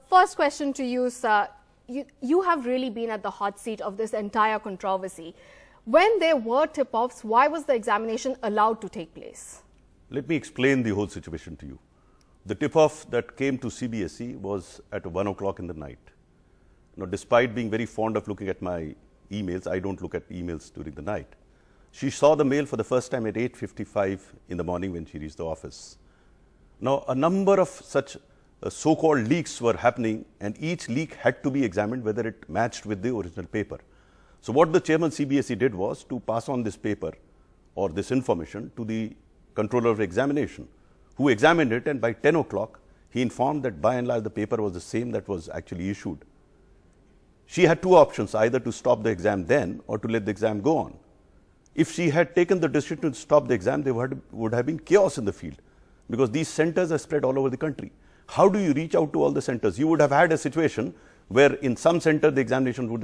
First question to you, sir. You have really been at the hot seat of this entire controversy. When there were tip-offs, why was the examination allowed to take place? Let me explain the whole situation to you. The tip-off that came to CBSE was at 1 o'clock in the night. Now, despite being very fond of looking at my emails, I don't look at emails during the night. She saw the mail for the first time at 8:55 in the morning when she reached the office. Now, a number of such so-called leaks were happening, and each leak had to be examined whether it matched with the original paper. So what the chairman CBSE did was to pass on this paper or this information to the controller of examination, who examined it, and by 10 o'clock, he informed that by and large the paper was the same that was actually issued. She had two options, either to stop the exam then or to let the exam go on. If she had taken the decision to stop the exam, there would have been chaos in the field, because these centers are spread all over the country. How do you reach out to all the centers? You would have had a situation where in some center the examination would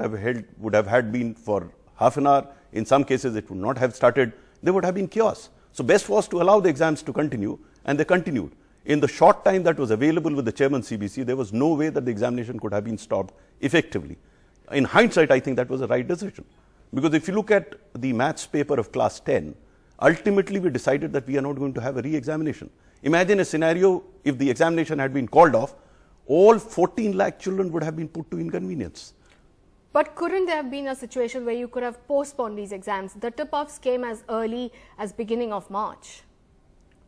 have had been for half an hour. In some cases it would not have started. There would have been chaos. So best was to allow the exams to continue, and they continued. In the short time that was available with the chairman CBSE, there was no way that the examination could have been stopped effectively. In hindsight, I think that was the right decision. Because if you look at the maths paper of class 10, ultimately we decided that we are not going to have a re-examination. Imagine a scenario if the examination had been called off, all 14 lakh children would have been put to inconvenience. But couldn't there have been a situation where you could have postponed these exams? The tip-offs came as early as beginning of March.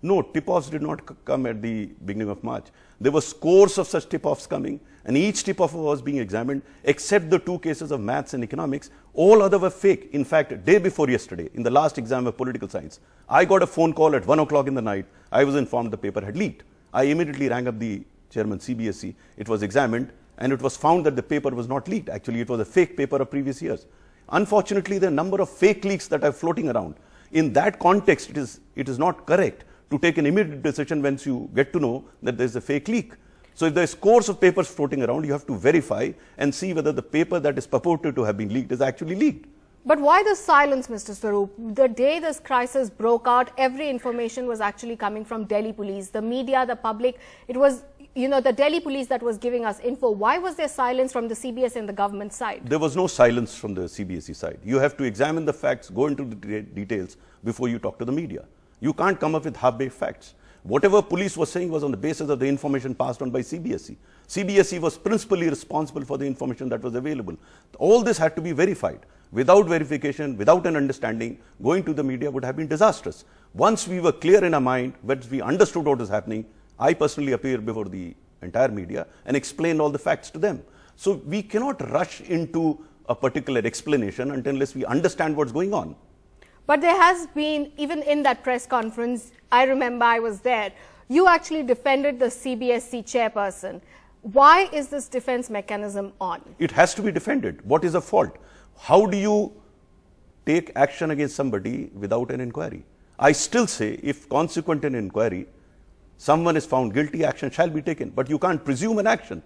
No, tip-offs did not come at the beginning of March. There were scores of such tip-offs coming, and each tip-off was being examined, except the two cases of maths and economics. All other were fake. In fact, day before yesterday, in the last exam of political science, I got a phone call at 1 o'clock in the night. I was informed the paper had leaked. I immediately rang up the chairman CBSE. It was examined, and it was found that the paper was not leaked. Actually, it was a fake paper of previous years. Unfortunately, there are a number of fake leaks that are floating around. In that context, it is not correct to take an immediate decision once you get to know that there is a fake leak. So if there is scores of papers floating around, you have to verify and see whether the paper that is purported to have been leaked is actually leaked. But why the silence, Mr. Swaroop? The day this crisis broke out, every information was actually coming from Delhi police, the media, the public. It was, the Delhi police that was giving us info. Why was there silence from the CBSE and the government side? There was no silence from the CBSE side. You have to examine the facts, go into the details before you talk to the media. You can't come up with half-baked facts. Whatever police was saying was on the basis of the information passed on by CBSE. CBSE was principally responsible for the information that was available. All this had to be verified. Without verification, without an understanding, going to the media would have been disastrous. Once we were clear in our mind, once we understood what was happening, I personally appeared before the entire media and explained all the facts to them. So we cannot rush into a particular explanation unless we understand what's going on. But there has been, even in that press conference, I remember I was there, you actually defended the CBSE chairperson. Why is this defense mechanism on? It has to be defended. What is the fault? How do you take action against somebody without an inquiry? I still say, if consequent an inquiry, someone is found guilty, action shall be taken. But you can't presume an action.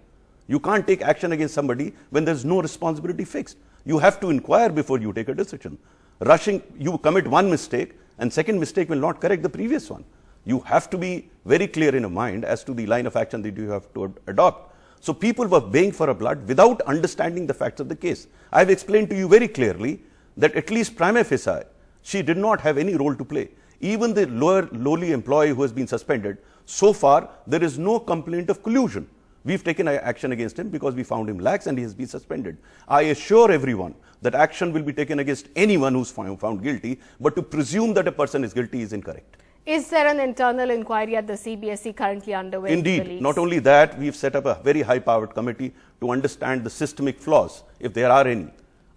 You can't take action against somebody when there's no responsibility fixed. You have to inquire before you take a decision. Rushing, you commit one mistake, and second mistake will not correct the previous one. You have to be very clear in your mind as to the line of action that you have to adopt. So people were baying for a blood without understanding the facts of the case. I have explained to you very clearly that at least prima facie, she did not have any role to play. Even the lowly employee who has been suspended, so far there is no complaint of collusion. We've taken action against him because we found him lax and he has been suspended. I assure everyone that action will be taken against anyone who's found guilty, but to presume that a person is guilty is incorrect. Is there an internal inquiry at the CBSE currently underway? Indeed. Not only that, we've set up a very high-powered committee to understand the systemic flaws, if there are any.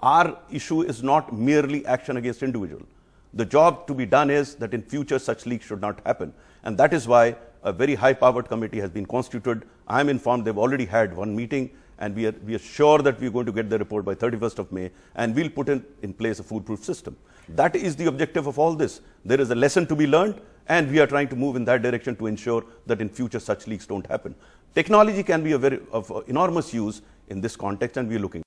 Our issue is not merely action against individual. The job to be done is that in future such leaks should not happen. And that is why a very high-powered committee has been constituted. I am informed they've already had one meeting, and we are sure that we're going to get the report by 31st of May, and we'll put in place a foolproof system. That is the objective of all this. There is a lesson to be learned, and we are trying to move in that direction to ensure that in future such leaks don't happen. Technology can be of enormous use in this context, and we are looking